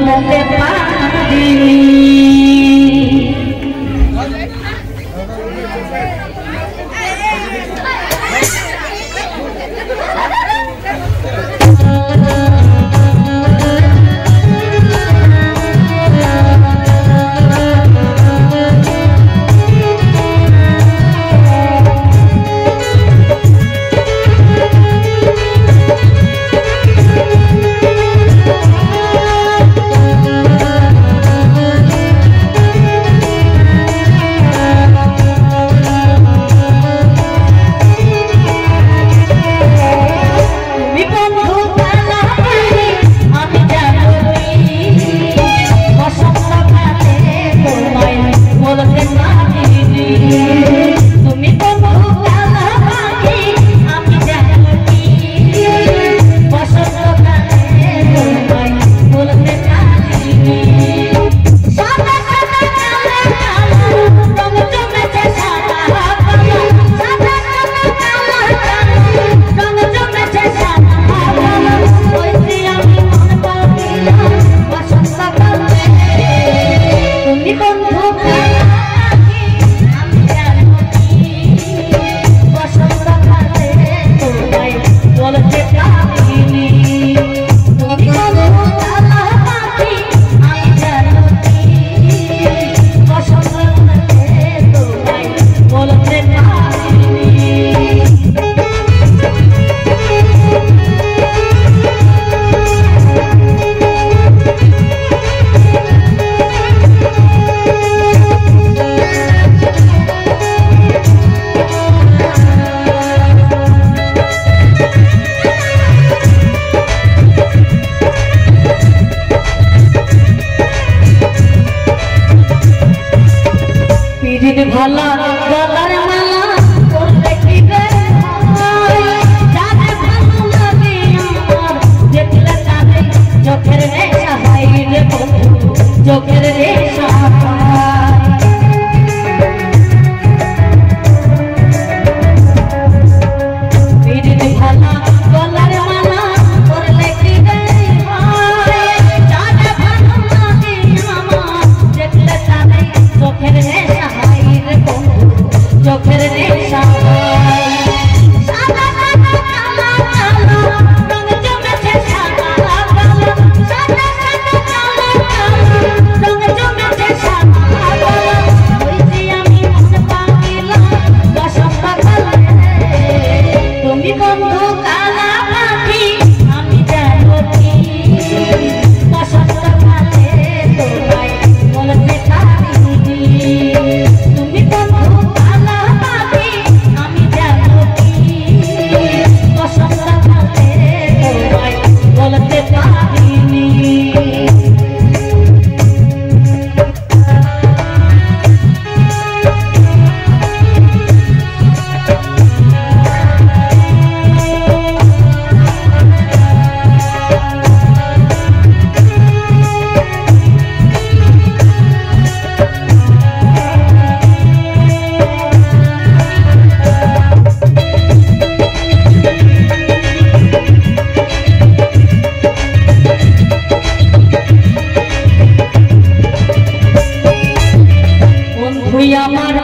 বলতে পারিনি। ভালা গলার মালা করলে কি রে যারে ভালো লাগে আমার দেখলে তারে চোখের রেখা হয় রে বন্ধু চোখের রেখা ভালা গলার মালা করলে কি রে যারে ভালো লাগে আমার দেখলে তারে চোখের রেখা চোখের রেখা সাদা সাদা কালো কালো রং জমেছে সাদা কালো সাদা সাদা কালো কালো রং জমেছে সাদা কালো ওই যে আমি মনে পাগিলাম বসন্ত কালে তুমি বন্ধু কালা পাখি আমি জানো কি বসন্ত কালে তোমায় বলতে পারিনি তুমি বন্ধু বলতে পারিনি আমার